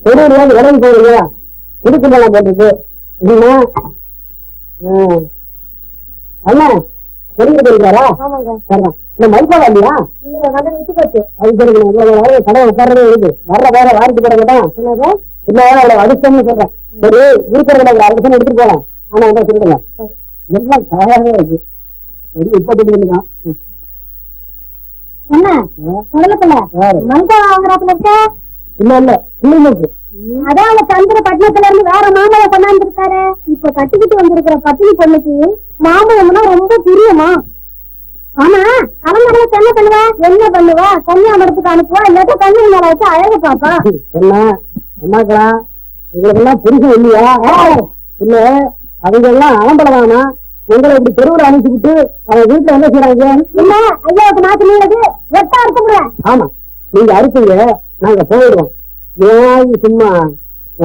தொண்ணூறு இடம் போடுங்க இதுக்குலாம் போட்டுருக்கு இல்லைன்னா அண்ணா வெளியே போயிருக்காரா? இந்த மைக்காவா இல்லையா? அது தெரியும் கடை உட்காரவே இருக்கு. வர்ற வேற வாரிட்டு போட மாட்டான் இல்ல அதிர்ஷ்டம்னு சொல்றேன். சரி இருக்கிற அதிர்ஷ்டம் எடுத்துட்டு போலாம். ஆனா என்ன சொல்லுங்க எல்லாம் தயாராகவே இருக்கு. இப்ப தெரியுதுதான் என்ன மல்கா வாங்குறாப்புல இருக்க? இல்ல இல்ல பிள்ளைங்களுக்கு அதான் அந்த சந்திர பட்டணத்துல இருந்து வேற மாமலை கொண்டாந்து இருக்காரு. இப்ப கட்டிக்கிட்டு வந்திருக்கிற பத்தினி பொண்ணுக்கு மாமலம்னா ரொம்ப பிரியமா. ஆமா அவங்களை என்ன பண்ணுவா? என்ன பண்ணுவா? கன்னியாமரத்துக்கு அனுப்புவா இல்லாட்ட கண்ணு மேல வச்சு அழகு பாப்பா. என்ன என்னக்கா எங்களுக்கெல்லாம் புரிசம் இல்லையா? இல்ல அவங்க எல்லாம் ஆம்பளவானா உங்களை இப்படி தெருவில் அனுப்பிச்சுக்கிட்டு அவங்க வீட்டுல என்ன செய்யறாங்க? இல்ல ஐயாவுக்கு நாட்டு நீளது வெட்டா இருக்க. ஆமா நீங்க அறுப்பீங்க நாங்க போயிடுவோம். ஏன் சும்மா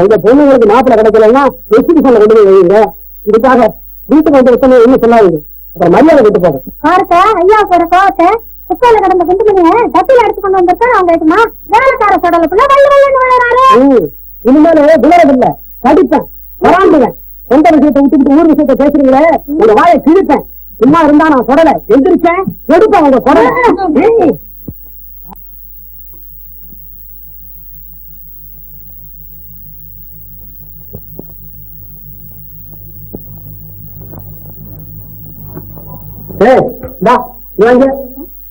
எங்க பொண்ணுங்களுக்கு மாப்பிள்ள கிடைக்கலன்னா எக்ஸிபிஷன்ல கொண்டு போய் வைங்க. இதுக்காக வீட்டுக்கு வந்து எத்தனை என்ன சொல்லாதீங்க. அப்புறம் மரியாதை விட்டு போகும். பாருக்கா ஐயாவுக்கு ஒரு கோவத்தை குப்பையில கடந்த குண்டு மணிய கட்டில எடுத்து கொண்டு வந்திருக்கா. அவங்க வேலைக்கார சொடலுக்குள்ள வளராரு. இனிமேல விளரதில்லை கடிப்பேன் வராண்டுவேன். சொந்த விஷயத்தை விட்டுக்கிட்டு ஊர் விஷயத்தை பேசுறீங்களே உங்க வாயை கிழிப்பேன். சும்மா இருந்தா நான் சொடல எந்திரிச்சேன் எடுப்பேன் உங்க குரலை.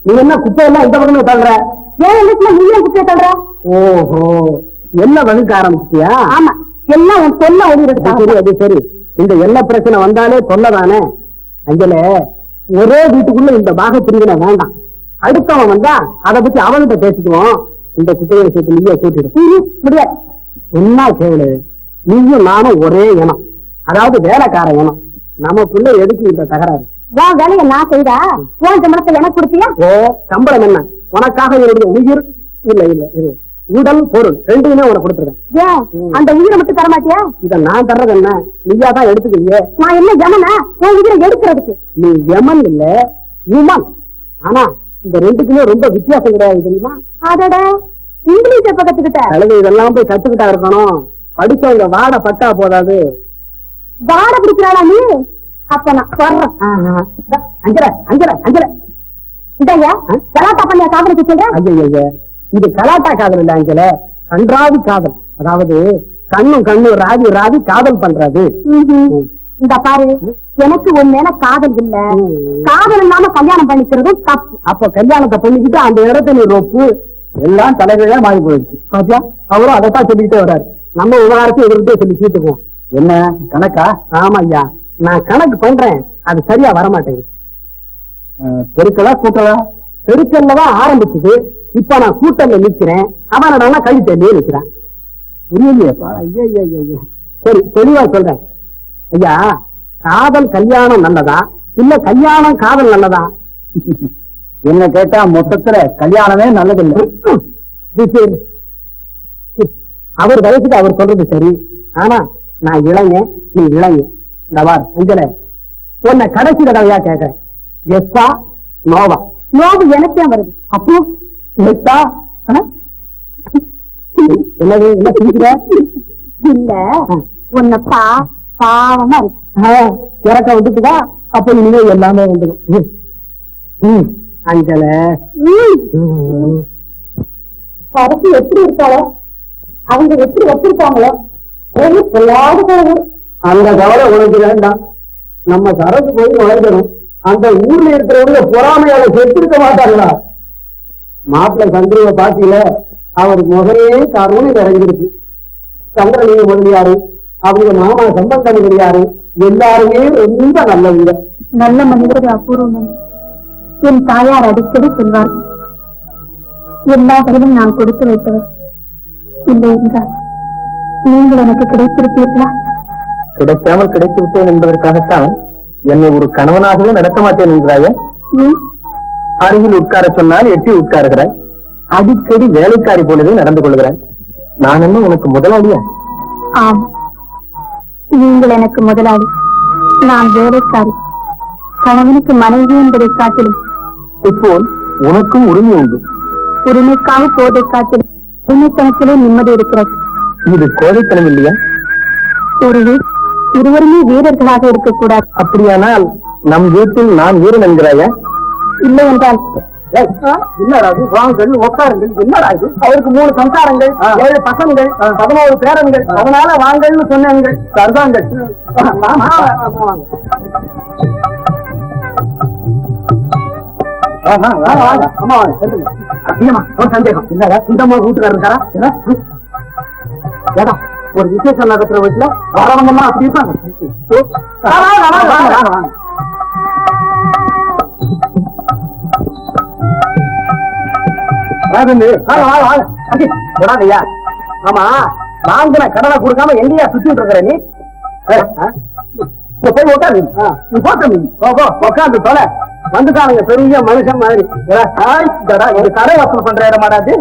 நீ என்ன குப்பையெல்லாம் இந்த பக்கமே தள்ளுற? ஏன் நீயும் குப்பையை தள்ளுற? ஓஹோ என்ன வகுக்க ஆரம்பிச்சியா? ஆமா எல்லாம் உன் தொல்லை சரி அது சரி. இந்த எல்லா பிரச்சனை வந்தாலே தொல்லதானே. அஞ்சல ஒரே வீட்டுக்குள்ள இந்த பாக பிரிவினை வேண்டாம். அடுத்தவன் வந்தா அதை பத்தி அவன்கிட்ட பேசிக்குவோம். இந்த குப்பையை சேர்த்து நீயே கூட்டிடு முடியாது. என்ன கேளு நீயும் நானும் ஒரே இனம். அதாவது வேலைக்கார இனம். நமக்குள்ள எதுக்கு இந்த தகராறு? உன் வேலையை நான் செய்தா உன் சம்பளத்தை எனக்கு கொடுத்தியா? ஓ சம்பளம் என்ன? உனக்காக என்னுடைய உயிர் இல்ல இல்ல இது உடல் பொருள் ரெண்டுமே உனக்கு கொடுத்துருவேன். ஏன் அந்த உயிரை மட்டும் தரமாட்டியா? இத நான் தர்றது என்ன? நீயா தான் எடுத்துக்கீங்க. நான் என்ன யமனா உன் உயிரை எடுக்கிறதுக்கு? நீ யமன் இல்ல உமன். ஆனா இந்த ரெண்டுக்குமே ரொம்ப வித்தியாசம் கிடையாது தெரியுமா? அதோட இங்கிலீஷ பக்கத்துக்கிட்ட அழகு இதெல்லாம் போய் கத்துக்கிட்டா இருக்கணும். படிச்சவங்க வாட பட்டா போதாது. வாட பிடிக்கிறாளா நீ? அப்ப நான் சொல்றேன். அஞ்சல அஞ்சல அஞ்சல இதையா கலாட்டா பண்ணியா காதலுக்கு சொல்றேன்? ஐயா இது கலாட்டா காதல் இல்ல அஞ்சல, கன்றாவி காதல். அதாவது கண்ணும் கண்ணும் ராவி ராவி காதல் பண்றது. இந்த பாரு எனக்கு உன் மேல காதல் இல்ல. காதல் இல்லாம கல்யாணம் பண்ணிக்கிறதும் தப்பு. அப்ப கல்யாணத்தை பண்ணிக்கிட்டு அந்த இடத்த நீ ரொப்பு. எல்லாம் தலைகளையா மாறி போயிடுச்சு. அவரும் அதைத்தான் சொல்லிக்கிட்டே வர்றாரு. நம்ம விவகாரத்தை எதிர்த்தே சொல்லி தீர்த்துக்குவோம். என்ன கணக்கா? ஆமா ஐயா நான் கணக்கு பண்றேன். அது சரியா வரமாட்டேங்குது. பெருக்கலா கூட்டலா? பெருக்கல்லதான் ஆரம்பிச்சது. இப்ப நான் கூட்டல்ல நிக்கிறேன். அவனோட கழுத்தே நிக்கிறான். புரியலையப்பா? ஐயா ஐயா சரி தெளிவா சொல்றேன் ஐயா. காதல் கல்யாணம் நல்லதா இல்ல கல்யாணம் காதல் நல்லதா? என்ன கேட்டா மொத்தத்துல கல்யாணமே நல்லதில்லை. அவர் வயசுக்கு அவர் சொல்றது சரி. ஆனா நான் இளைஞன் நீ இளைஞன். நவார் அஞ்சல உன்னை கடைசி தடவையா கேட்கிறேன். எஸ்பா நோவா? நோவு எனக்கே வருது. அப்போ எஸ்பா என்னது என்ன சிரிக்கிற? இல்ல உன்னப்பா பாவமா இருக்கு. இறக்க விட்டுட்டுதா? அப்ப இனிமே எல்லாமே வந்துடும். அஞ்சல பரப்பு எப்படி இருக்காளோ அவங்க எப்படி வச்சிருக்காங்களோ பொல்லாத போகுது. அந்த கவலை உனக்கு வேண்டாம். நம்ம சரக்கு போய் நுழைக்கணும். அந்த ஊர்ல இருக்கிறவங்க பொறாமையால செத்திருக்க மாட்டாங்களா? மாப்பிள்ளை சந்திரவை பாத்தீங்கள அவருக்கு முகரையே காரணம் இறங்கிருக்கு. சந்திரலிங்க முதலியாரு அவங்க மாமா சம்பந்தம் கிடையாது. எல்லாருமே ரொம்ப நல்லவங்க. நல்ல மனிதர்கள் அபூர்வம். என் தாயார் அடிக்கடி சொல்வார் எல்லா வகையிலும் நான் கொடுத்து வைத்தவர் இல்லை என்றார். நீங்கள் எனக்கு கிடைத்திருப்பீர்களா? கிடைக்காமல் கிடைத்து விட்டேன் என்பதற்காகத்தான் என்னை ஒரு கணவனாகவே நடத்த மாட்டேன் என்கிறாய. அருகில் உட்கார சொன்னால் எட்டி உட்காருகிறாய். அடிக்கடி வேலைக்காரி போலவே நடந்து கொள்கிறாய். நான் என்ன உனக்கு முதலாளியா? ஆம், நீங்கள் எனக்கு முதலாளி, நான் வேலைக்காரி. கணவனுக்கு மனைவி என்பதை காட்டிலும் இப்போ உனக்கும் உரிமை உண்டு. உரிமைக்காக போதை காட்டிலும் உரிமைத்தனத்திலே நிம்மதி இருக்கிறது. இது கோழைத்தனம் இல்லையா? ஒரு இருவருமே வீரர்களாக இருக்கக்கூடாது. அப்படியானால் நம் வீட்டில் நான் வீரன் என்கிறாயா? இல்லை என்றால் என்னடாது வாங்கள் உட்காருங்கள். என்னடாது அவருக்கு 3 சம்சாரங்கள், 7 பசங்கள், 11 பேரன்கள். அதனால வாங்கன்னு சொன்னாங்க. சர்தாங்கள் ஒரு சந்தேகம் இல்ல, இந்த வீட்டுக்காரர் இருக்காரா? ஒரு விசேஷம் நடத்துற வீட்டுல வரவங்கெல்லாம் அப்படி இருப்பாங்க. ஆமா, வாங்கின கடனை கொடுக்காம எங்கேயா சுத்திட்டு இருக்கிற நீ? போய் உட்காந்து நீ உட்காந்து தொலை. வந்துட்டானுங்க பெரிய மனுஷன் மாதிரி. இது கடை வசூல் பண்ற இடம் மாட்டாது.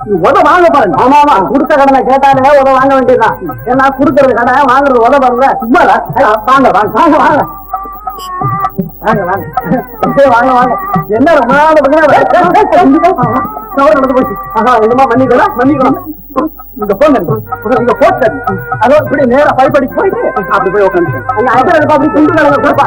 நீ உத வாங்க பாருங்க. ஆமா ஆமா, கொடுத்த கடனை கேட்டாலே உத வாங்க வேண்டியதுதான். ஏன்னா கொடுக்கறது கடை, வாங்குறது உத பாருங்க. சும்மா வாங்க வாங்க வாங்க வாங்க வாங்க வாங்க வாங்க வாங்க. என்ன ரொம்ப நாள் நடந்து போச்சு. என்னமா மன்னிக்கலாம் மன்னிக்கலாம். இந்த போங்க நீங்க போட்டு அதோ இப்படி நேரா பைப்படிக்கு போயிட்டு அப்படி போய் உட்காந்து அப்படி துண்டு கிழங்க கொடுப்பா.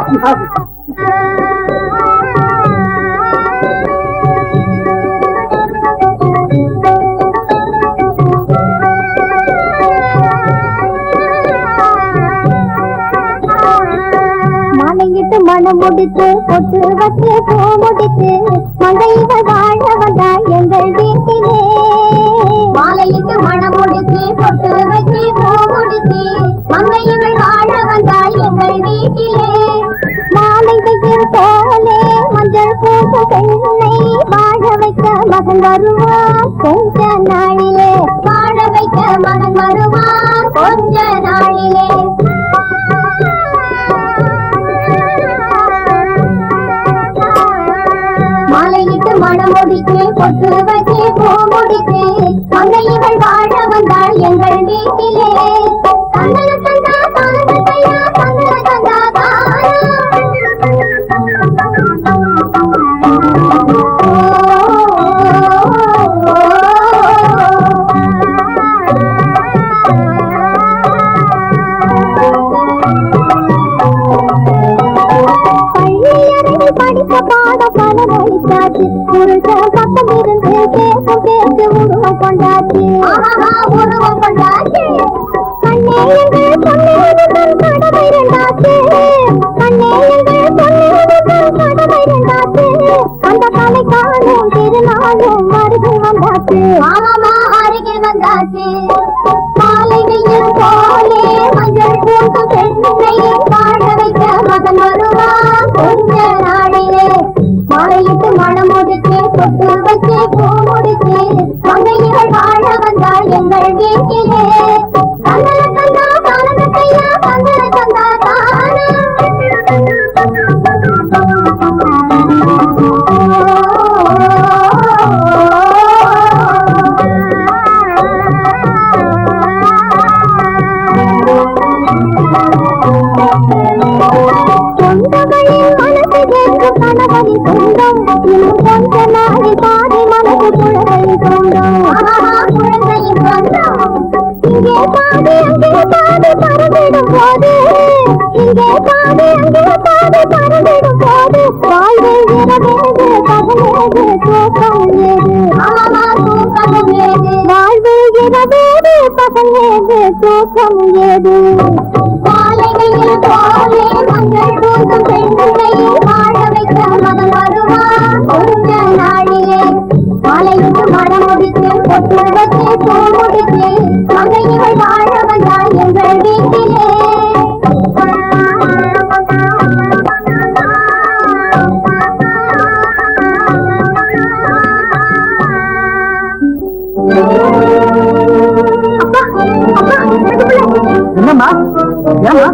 மாலையிட்டு மனம் முடித்து பொட்டு வச்சு பூ முடித்து மங்கைகள் வாழ வந்தாய் எங்கள் வீட்டிலே. மாலையிட்டு மனம் முடித்து பொட்டு வச்சு பூ முடித்து மங்கைகள் வாழ வந்தாய் எங்கள் வீட்டிலே. மாலை வெயில் போலே மஞ்சள் பூச பெண்ணை வாழ வைக்க மகன் வருவான் கொஞ்ச நாளிலே. வாழ வைக்க மகன் வருவான் கொஞ்ச நாளிலே. மாலையிட்டு மனம் முடித்து பொட்டு வச்சு பூ முடித்து மங்கைகள் வாழ வந்தாள் எங்கள் வீட்டிலே. தந்தன தந்தா தானத்தையா தந்தன தந்தா தானா. படிக்க பாட பலன் அளித்தாச்சு. புருஷ பக்கம் இருந்து பேசும் பேச்சு உருவம் கொண்டாச்சு. உருவம் கொண்டாச்சு. கண்ணே எங்கள் பொன்னேடுகள் கடமை ரெண்டாச்சு. கண்ணே எங்கள் பொன்னேடுகள் கடமை ரெண்டாச்சு. அந்த கலை காணும் திருநாளும் அருகில் வந்தாச்சு. ஆமாமா அருகில் வந்தாச்சு. மாலை வெயில் போலே மஞ்சள் பூச பெண்ணை வாழ வைக்க மகன் வருவான் கொஞ்ச நாளிலே. மாலையிட்டு மனம் முடித்து பொட்டு வச்சு பூ முடித்து மங்கைகள் வாழ வந்தாள் எங்கள் வீட்டிலே. தந்தன தந்தா தானத்தையா தந்தன தந்தா தானா. சொந்தங்களின் மனசு கேட்கு கணவனின் சொந்தம். இன்னும் கொஞ்ச நாளில் பாதி மனசு குழந்தையின் சொந்தம். குழந்தையின் சொந்தம். இங்கே பாதி அங்கே பாதி பறந்திடும் போது. இங்கே பாதி அங்கே பாதி பறந்திடும் போது. வாழ்வில் இரவேது பகலேது தூக்கம் ஏது. தூக்கம் ஏது. வாழ்வில் இரவேது பகலேது தூக்கம் ஏது. மாலையில் போலே மஞ்சள் பூசும் பெண்களை வாழ வைக்க மகன் வருவான் கொஞ்ச நாளிலே. மாலையிட்டு மனம் முடித்து பொட்டு வச்சு பூ முடித்து மங்கைகள் வாழ வந்தாள் எங்கள் வீட்டிலே. என்னம்மா ஏமா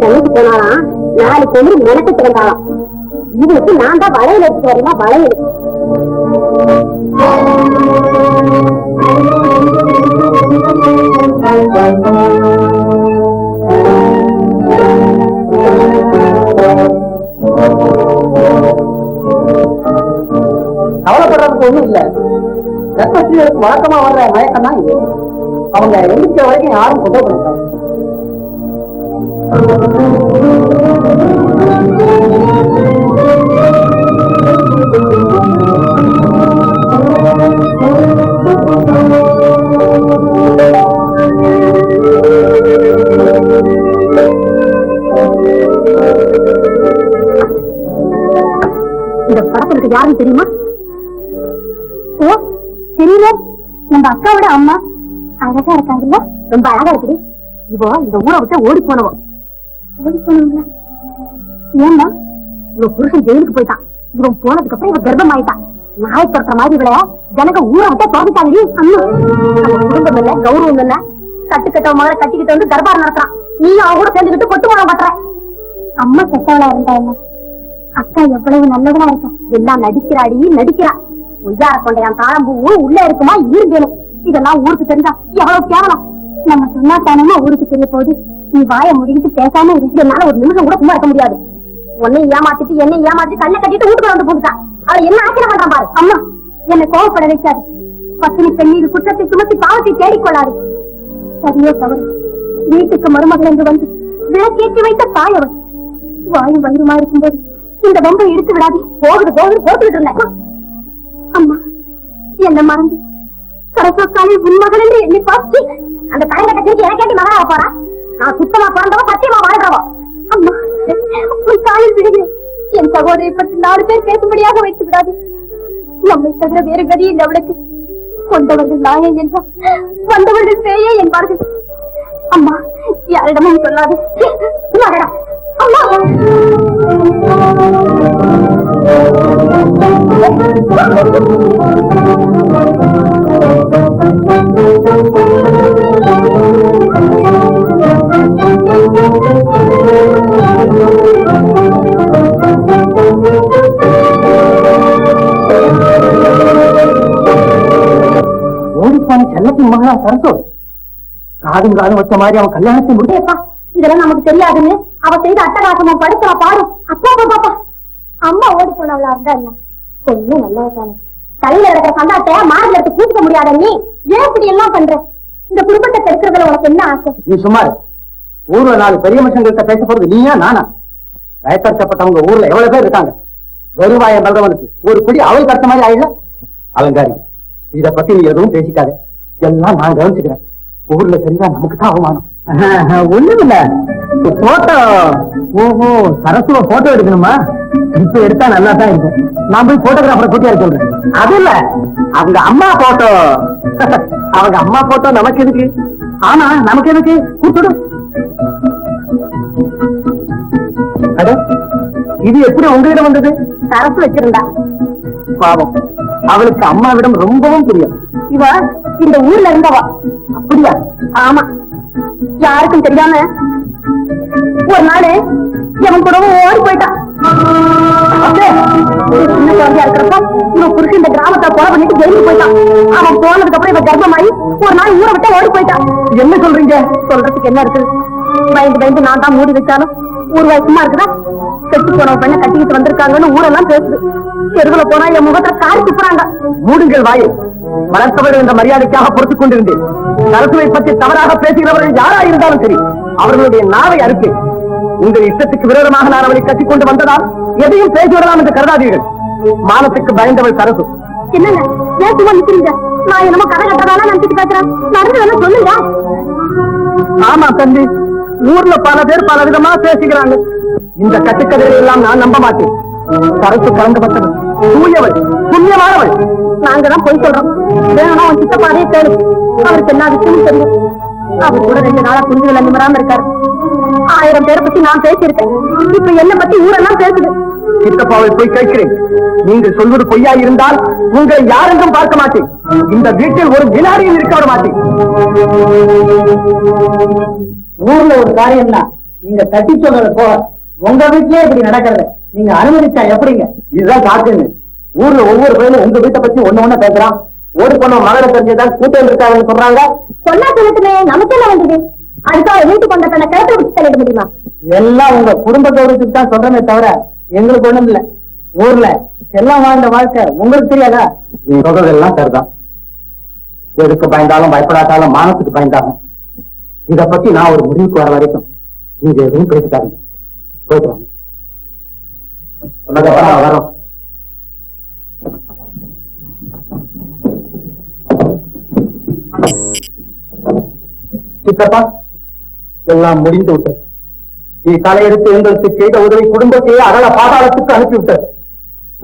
தண்ணிக்கு போனாலாம் 4 பேர் மெனக்கு திறந்தாலாம். இதுக்கு நான் தான் வளையல் எடுத்து வரீங்களா? வளையல் இல்ல, கர்ப்பஸ்திரீகளுக்கு வழக்கமா வர்ற மயக்கம் தான் இது. அவங்க எண்ணிக்கை வரைக்கும் யாரும் கொண்டு போயிருக்காங்க. இந்த படத்துக்கு யாரும் தெரியுமா? ஓ தெரியல. நம்ம அக்காவோட அம்மா அழகா இருக்காங்கல்ல, ரொம்ப அழகா இருக்குது. இப்போ இந்த ஊரை விட்டு ஓடி போனவங்க. ஓடி போனவங்களா? ஏன்னா இவன் புருஷன் ஜெயிலுக்கு போயிட்டான். இவன் போனதுக்கு அப்புறம் இவன் கர்ப்பம் ஆயிட்டான். நாய் துரத்துற மாதிரி இவள ஜனங்க ஊரை விட்ட தோப்பிட்டாங்க. அம்மா நம்ம குடும்பம் இல்ல, கௌரவம் இல்ல, கட்டுக்கட்ட மகளை கட்டிக்கிட்டு வந்து கர்ப்பாரம் நடத்துறான். நீயும் அவன் கூட சேர்ந்துக்கிட்டு கொட்டு மரம் பண்ற. அம்மா செத்தவளா இருந்தா என்ன, அக்கா எவ்வளவு நல்லவளா இருக்கா. எல்லாம் நடிக்கிறாடி நடிக்கிறா. உய்யார கொண்டையான் தாழம்பூ உள்ள இருக்குமா இருக்கணும். இதெல்லாம் ஊருக்கு தெரிஞ்சா எவ்வளவு கேவலம். நம்ம சொன்னா தானமா ஊருக்கு தெரிய போகுது. நீ வாய முடிக்கிட்டு பேசாம இருக்கிறதுனால ஒரு நிமிஷம் கூட சும்மா இருக்க முடியாது. உன்னை ஏமாத்திட்டு என்னை ஏமாத்தி கண்ணை கட்டிட்டு வீட்டுக்கு வந்து போட்டுட்டான். அவள் என்ன ஆச்சரியம் பண்றான் பாரு. அம்மா என்னை கோவப்பட வைக்காது. பத்தினி பெண்ணீர் குற்றத்தை சுமத்தி பாவத்தை தேடிக்கொள்ளாது. சரியோ தவறு, வீட்டுக்கு மருமகள் என்று வந்து விளக்கேற்றி வைத்த தாயவன் வாயும் வயிறுமா இருக்கும்போது இந்த வம்பை எடுத்து விடாது. போகுது போகுது போட்டுக்கிட்டு இருந்தேன். அம்மா என்ன மறந்து கரசோக்காலே உன் மகள் என்று என்னை பார்த்து அந்த தலைநகை திருச்சி எனக்கேட்டி மகனாக போறா. நான் சுத்தமா பிறந்தவ சத்தியமா வாழ்றவோ. அம்மா உன் காலில் விடுகிறேன். என் சகோதரை பற்றி 4 பேர் பேசும்படியாக வைத்து விடாது. நம்மை தவிர வேறு கதி இல்லை அவளுக்கு. கொண்டவர்கள் நாயே என்றால் வந்தவர்கள் பேயே என்பார்கள். அம்மா யாரிடமும் சொல்லாது. மகடா அம்மா ஓடிப்பான செல்லத்தின் மகளா சரசோ காதும் காதும் வச்ச மாதிரி அவன் கல்யாணத்தை முடிப்பா. இதெல்லாம் நமக்கு தெரியாதுன்னு அவ செய்த அட்டகாசமும் படுத்துற பாடும். அப்பா பாப்பா அம்மா ஓடி போனவளா இருந்தா என்ன கொஞ்சம் நல்லதானே. தலையில இருக்கிற சந்தாட்டை மாறுல எடுத்து கூட்டிக்க முடியாத நீ ஏன் இப்படி எல்லாம் பண்ற? இந்த குடும்பத்தை கெடுக்கிறதுல உனக்கு என்ன ஆசை? நீ சுமார் ஊர்ல 4 பெரிய மனுஷங்கள்ட்ட பேச போறது நீயா நானா? வயப்படுத்தப்பட்டவங்க ஊர்ல எவ்வளவு பேர் இருக்காங்க. வருவாயம் பண்றவனுக்கு ஒரு குடி அவள் கட்ட மாதிரி ஆயிடல. அலங்காரி, இத பத்தி நீ எதுவும் பேசிக்காத. எல்லாம் நான் கவனிச்சுக்கிறேன். ஊர்ல தெரிஞ்சா நமக்கு தான் அவமானம். ஒண்ணும் இல்ல, போட்டோ. ஓஹோ, சரசுவ போட்டோ எடுக்கணுமா? இப்ப எடுத்தா நல்லா தான் இருக்கும். நான் போய் போட்டோகிராஃபரை கூட்டியா சொல்றேன். அது இல்ல, அவங்க அம்மா போட்டோ. அவங்க அம்மா போட்டோ நமக்கு எதுக்கு? ஆனா நமக்கு எதுக்கு? கூப்பிடு. அட, இது எப்படி உங்களிடம் வந்தது? சரசு வச்சிருந்தா. பாவம், அவளுக்கு அம்மாவிடம் ரொம்பவும் புரியும். இவ இந்த ஊர்ல இருந்தவா. அப்படியா? ஆமா, யாருக்கும் தெரியாம ஒரு நாள் எவன் கூடவும் ஓடி போயிட்டான். சின்ன குழந்தையா இருக்கிறப்ப இவன் புருஷன் இந்த கிராமத்தை கொலை பண்ணிட்டு ஜெயிலுக்கு போயிட்டான். அவன் போனதுக்கு அப்புறம் இவன் கர்ப்பமாயி ஒரு நாள் ஊரை விட்டு ஓடி போயிட்டான். என்ன சொல்றீங்க? சொல்றதுக்கு என்ன இருக்கு? பயந்து பயந்து நான் தான் மூடி வச்சாலும் ஊர்வாய் சும்மா இருக்குதா? செத்து போன பெண்ணை கட்டிக்கிட்டு வந்திருக்காங்கன்னு ஊரெல்லாம் பேசுது. தெருவுல போனா என் முகத்தை காரி துப்புறாங்க. மூடுங்கள் வாயை. வளர்த்தவர்கள் என்ற மரியாதைக்காக பொறுத்துக் கொண்டிருந்தேன். சரசுவை பற்றி தவறாக பேசுகிறவர்கள் யாரா இருந்தாலும் சரி, அவர்களுடைய நாவை அறுத்து உங்கள் இஷ்டத்துக்கு விரோதமாக நான் அவளை கட்டிக்கொண்டு வந்ததால் எதையும் பேசிவிடலாம் என்று கருதாதீர்கள். மானத்துக்கு பயந்தவள் சரசு. என்னங்க ஏன் சும்மா நிக்கிறீங்க? நான் என்னமோ கதை கட்டுறதால நினைச்சிட்டு பேசுறேன். நடந்ததெல்லாம் சொல்லுங்க. ஆமா தம்பி, ஊர்ல பல பேர் பல விதமா பேசுகிறாங்க. இந்த கட்டுக்கதைகளை எல்லாம் நான் நம்ப மாட்டேன். சரசு கலந்துபட்டது தூயவள், புண்ணியமானவள். நாங்க தான் போய் சொல்றோம். வேணும்னா உன் சித்தப்பாதையே கேளு. அவருக்கு என்ன விஷயம் தெரியும். அவர் கூட 2 நாளா குஞ்சுகளை நிமிராம இருக்காரு. 1000 பேரை பத்தி நான் பேசியிருக்கேன். இப்ப என்ன பத்தி ஊரெல்லாம் பேசுது. சித்தப்பாவை போய் கேட்கிறேன். நீங்கள் சொல்வது பொய்யா இருந்தால் உங்களை யாரென்றும் பார்க்க மாட்டேன். இந்த வீட்டில் ஒரு வினாடியும் இருக்க விட மாட்டேன். ஊர்ல ஒரு காரியம் தான் நீங்க தட்டி சொல்றது போக உங்க வீட்டிலே இப்படி நடக்கிறது நீங்க அனுமதிச்சா எப்படிங்க? இதுதான் காட்டுங்க. ஊர்ல ஒவ்வொரு பேரும் உங்க வீட்டை பத்தி ஒண்ணு பேசுறான். ஓடி போன மகளை தெரிஞ்சதான் கூட்டம் இருக்காங்கன்னு சொல்றாங்க. சொன்னா சொல்லட்டுமே, நமக்கு என்ன வந்தது? அதுக்காக வீட்டுக்கு கொண்ட தன்னை கிளப்பி விட்டு தள்ளிட முடியுமா? எல்லாம் உங்க குடும்ப கௌரவத்துக்கு தான் சொல்றமே தவிர எங்களுக்கு ஒண்ணும் இல்ல. ஊர்ல எல்லாம் வாழ்ந்த வாழ்க்கை உங்களுக்கு தெரியாதா? நீ சொல்றதெல்லாம் சரிதான். எதுக்கு பயந்தாலும் பயப்படாட்டாலும் மானத்துக்கு பயந்தாலும் இத பத்தி நான் ஒரு முடிவுக்கு வர வரைக்கும் நீங்க எதுவும் பேசிட்டாங்க. போயிட்டு வரோம். சித்தப்பா, எல்லாம் முடிந்து விட்டது. நீ தலையெடுத்து எங்களுக்கு செய்த உதவி குடும்பத்தையே அகல பாதாளத்துக்கு அனுப்பிவிட்டது.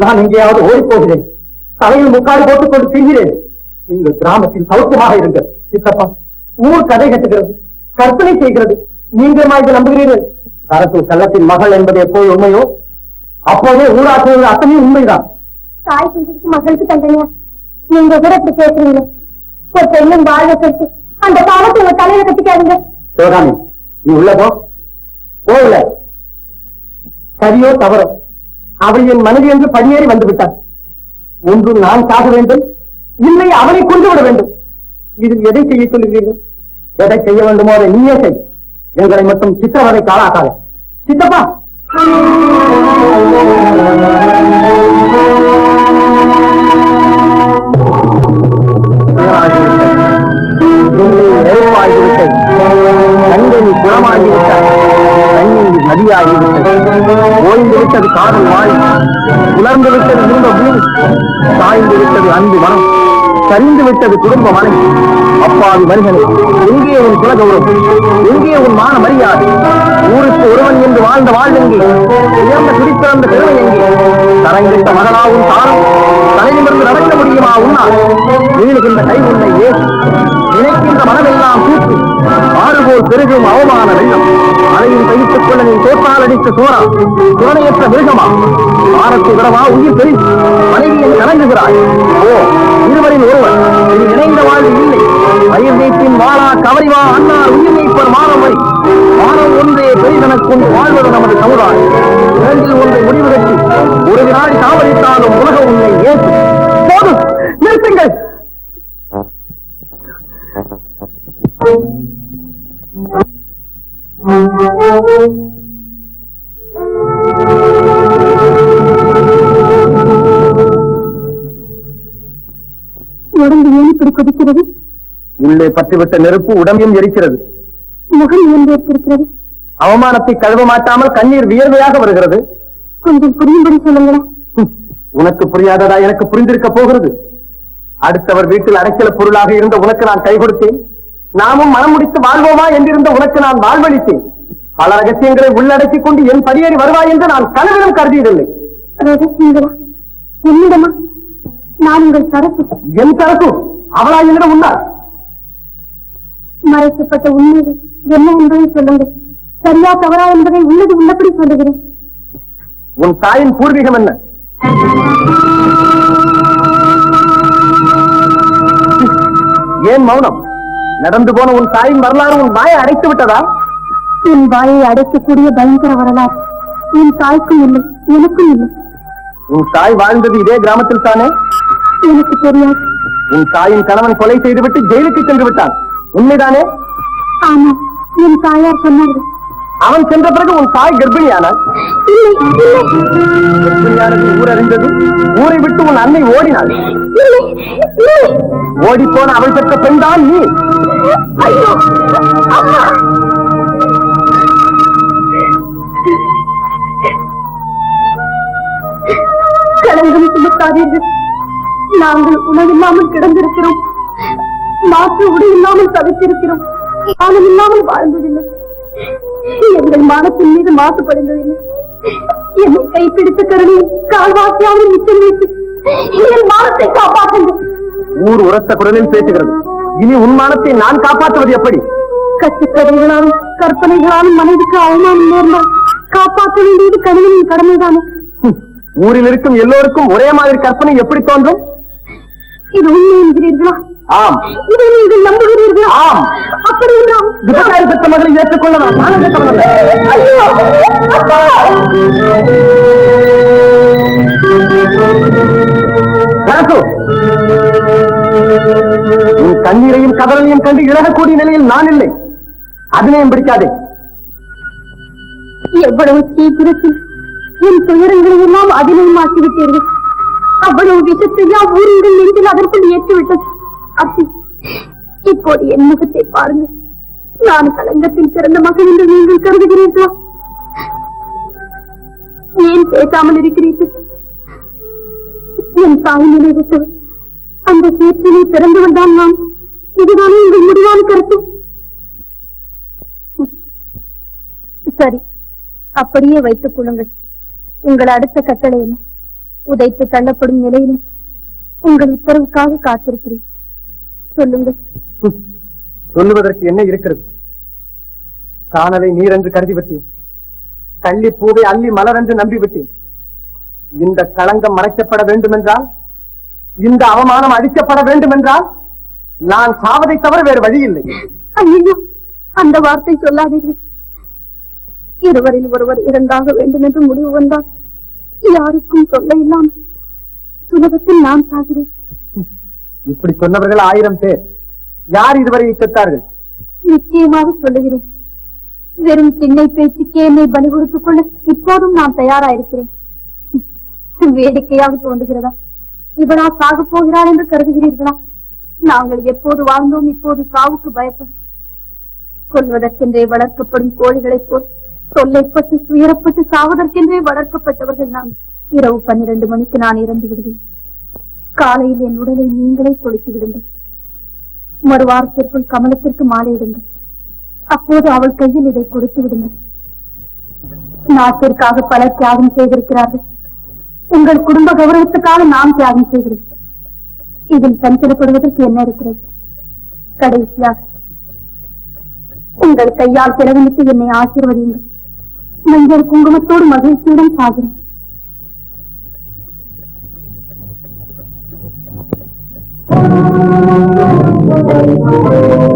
நான் எங்கேயாவது ஓடிப்போகிறேன், தலையில் முக்காடு போட்டுக் கொண்டு திரிகிறேன். நீங்கள் கிராமத்தில் சௌக்கியமாக இருங்கள். சித்தப்பா, ஊர் கதை கட்டுகிறது, கற்பனை செய்கிறது. நீங்கள் இது நம்புகிறீர்கள்? அரசு செல்லத்தின் மகள் என்பது எப்போது உண்மையோ அப்போதே ஊராட்சி அத்தனையும் உண்மைதான். தாய் செஞ்சதுக்கு மகளுக்கு தண்டனையா? நீங்க கூட இப்படி பேசுறீங்க. ஒரு பெண்ணும் வாழ்வை கட்டு அந்த பாவத்தை உங்க தலையில கட்டிக்காதுங்க. சிவகாமி, நீ உள்ள போகல. சரியோ தவறோ அவள் என் மனைவி என்று படியேறி வந்து விட்டார். ஒன்று நான் சாக வேண்டும், இல்லை அவளை கொண்டு விட வேண்டும். இதில் எதை செய்ய சொல்லுகிறீர்கள்? எதை செய்ய வேண்டுமோ அதை நீயே செய். எங்களை மட்டும் சித்திரவதை காலாக்காத. சித்தப்பா, நெருப்பாகிவிட்டது, கண்களில் குணமாகிவிட்டார், கண்ணீர் நதியாகிவிட்டது, ஓய்ந்துவிட்டது காதல் வாழ், உலர்ந்து விட்டது இன்ப பூமி, சாய்ந்து விட்டது அன்பு மனம், சரிந்து விட்டது குடும்ப மனை. அப்பாவி மனிதனே, எங்கே உன் குல கௌரவம்? எங்கே உன் மான மரியாதை? ஊருக்கு ஒருவன் என்று வாழ்ந்த வாழ்வெங்கே? உயர்ந்த குடிப்பிறந்த பெருமை எங்கே? தரங்கிட்ட மகனாவும் தாரம் தலையிலிருந்து நடக்க முடியுமா உன்னால்? வீழுகின்ற கை உன்னை ஏசி நினைக்கின்ற மனமெல்லாம் தூக்கி ஆறுபோல் பெருகும் அவமான வெள்ளம். அதையும் கைத்துக் கொள்ள நீ தோற்றால் அடித்த சோரா, துணையற்ற மிருகமா? ஆரத்து விடவா உயிர் பெரிய மனைவியை கலங்குகிறாய். ஓ, இருவரில் ஒருவர் இது இணைந்த வாழ்வு இல்லை. பயிர் நீட்டின் வாழா கவரிவா அன்னார் உயிர் நீப்பர் மானம் வரி. மானம் ஒன்றே பெரிதனக்கொண்டு வாழ்வது நமது சமுதாயம். இரண்டில் ஒன்றை முடிவு கட்டி ஒரு வினாடி தாமதித்தாலும் உலகம் உன்னை ஏற்று. போதும், நிறுத்துங்கள். உடம்பு ஏன் இப்படி கொதிக்கிறது? உள்ளே பற்றிவிட்ட நெருப்பு உடம்பையும் எரிக்கிறது. முகம் ஏன் ஏற்றிருக்கிறது? அவமானத்தை கழுவ மாட்டாமல் கண்ணீர் வியர்வையாக வருகிறது. கொஞ்சம் புரியும்படி சொல்லுங்களேன். உனக்கு புரியாததா எனக்கு புரிந்திருக்க போகிறது? அடுத்தவர் வீட்டில் அடைக்கல பொருளாக இருந்த உனக்கு நான் கை கொடுத்தேன். நாமும் மனம் முடித்து வாழ்வோமா என்றிருந்த உனக்கு நான் வாழ்வளித்தேன். பல ரகசியங்களை உள்ளடக்கிக் கொண்டு என் படியேறி வருவாய் என்று நான் கனவிலும் கருதியதில்லை. ரகசியங்களா? என்னிடமா? நான் உங்கள் சரக்கு. என் சரக்கு அவளா என்னிடம் உண்டார்? மறைக்கப்பட்ட உண்மை என்ன என்பதை சொல்லுங்கள். சரியா தவறா என்பதை உள்ளது உள்ளபடி சொல்லுகிறேன். உன் தாயின் பூர்வீகம் என்ன? ஏன் மௌனம்? நடந்து போன உன் தாயின் வரலாறு உன் வாயை அடைத்து விட்டதா? என் வாயை அடைக்கக்கூடிய பயங்கர வரலாறு என் தாய்க்கும் இல்லை, எனக்கும் இல்லை. உன் தாய் வாழ்ந்தது இதே கிராமத்தில் தானே? எனக்கு தெரியாது. உன் தாயின் கணவன் கொலை செய்துவிட்டு ஜெயிலுக்கு சென்று விட்டான், உண்மைதானே? ஆமா, என் தாயார் சொன்னார்கள். அவன் சென்ற பிறகு உன் தாய் கர்ப்பிணியானாள். கர்ப்பிணியானது ஊர் அறிந்தது. ஊரை விட்டு உன் அன்னை ஓடினாள். ஓடிப்போன அவள் பெற்ற பெண் தான் நீ. களங்கம் சுமத்தாதீர்கள். நாங்கள் உணவில்லாமல் கிடந்திருக்கிறோம், மாற்று உடை இல்லாமல் தவித்திருக்கிறோம், காலம் இல்லாமல் வாழ்ந்ததில்லை. எங்கள் மானத்தின் மீது மாசுபடுவதில்லை. என்னை கைப்பிடித்த கருணை கால்வாசியாவது மிச்சம் வைத்து என் மானத்தை காப்பாற்றுங்கள். ஊர் உரத்த குரலில் பேசுகிறது. இனி உன் மானத்தை நான் காப்பாற்றுவது எப்படி? கட்டுக்கதைகளாலும் கற்பனைகளாலும் மனைவிக்கு அவமானம் நேர்ந்தால் காப்பாற்ற வேண்டியது கணவனின் கடமைதானே. ஊரில் இருக்கும் எல்லோருக்கும் ஒரே மாதிரி கற்பனை எப்படி தோன்றும்? இது உண்மை என்கிறீர்களா? ஆம். இதை நீங்கள் நம்புகிறீர்களா? ஆம். அப்படி நாம் விவசாய பெற்ற மகளை ஏற்றுக்கொள்ள நான் ஆனந்தப்படவில்லை. ஐயோ, அப்பா! உன் கண்ணீரையும் கதலையும் கண்டு இழகக்கூடிய நிலையில் நான் இல்லை. அதனையும் பிடிக்காதே. எவ்வளவு சீக்கிரத்தில் என் துயரங்களை எல்லாம் அதிலே மாற்றிவிட்டீர்கள். அவ்வளவு விஷத்தையா ஊருடன் நெஞ்சில் அதற்குள் ஏற்றிவிட்டது. அப்படி இப்போது என் முகத்தை பாருங்கள். நான் களங்கத்தில் பிறந்த மகன் என்று நீங்கள் கருதுகிறீர்களா? ஏன் பேசாமல் இருக்கிறீர்கள்? என் தாய் நினைவிட்டவர் அந்த சேற்றிலே பிறந்தவன் தான் நான். இதுதானே உங்கள் முடிவான கருத்து? சரி, அப்படியே வைத்துக் கொள்ளுங்கள். உங்கள் அடுத்த கட்டளை என்ன? உதைத்து தள்ளப்படும் நிலையிலும் உங்கள் உத்தரவுக்காக காத்திருக்கிறேன். சொல்லுங்கள். சொல்லுவதற்கு என்ன இருக்கிறது? காணலை நீர் என்று கருதிவிட்டேன். கள்ளி பூவை அள்ளி மலர் என்று நம்பிவிட்டேன். இந்த களங்கம் மறைக்கப்பட வேண்டும் என்றால், இந்த அவமானம் அழிக்கப்பட வேண்டும் என்றால், நான் சாவதை தவிர வேறு வழி இல்லை. ஐயோ, அந்த வார்த்தை சொல்லாதீர்கள். இருவரில் ஒருவர் இரண்டாக வேண்டும் என்று முடிவு வந்தால் யாருக்கும் சொல்ல இல்லாமல் சுலபத்தில் நான் சாகிறேன். இப்படி சொன்னவர்கள் 1000 பேர். யார் இதுவரை செத்தார்கள்? நிச்சயமாக சொல்லுகிறேன். வெறும் சின்ன பேச்சுக்கே என்னை பலி கொடுத்துக் கொள்ள இப்போதும் நான் தயாராயிருக்கிறேன். வேடிக்கையாக தோன்றுகிறதா? இவளா சாக போகிறார் என்று கருதுகிறீர்களா? நாங்கள் எப்போது வாழ்ந்தோம், இப்போது சாவுக்கு பயப்படும். கொல்வதற்கென்றே வளர்க்கப்படும் கோழிகளைப் போல் தொல்லைப்பட்டு துயரப்பட்டு சாவதற்கென்றே வளர்க்கப்பட்டவர்கள் நான். இரவு 12 மணிக்கு நான் இறந்து விடுவேன். காலையில் என் உடலை நீங்களே கொளுத்து விடுங்கள். மறுவாரத்திற்குள் கமலத்திற்கு மாலையிடுங்கள். அப்போது அவள் கையில் இதை கொடுத்து விடுங்கள். நாட்டிற்காக பலர் தியாகம் செய்திருக்கிறார்கள். உங்கள் குடும்ப கௌரவத்துக்காக நான் தியாகம் செய்கிறேன். இதில் சஞ்சலப்படுவதற்கு என்ன இருக்கிறது? கடைசியாக உங்கள் கையால் செலவழித்து என்னை ஆசீர்வதியுங்கள். மஞ்சள் குங்குமத்தோடு மகிழ்ச்சியுடன் சாகிறேன். Thank you.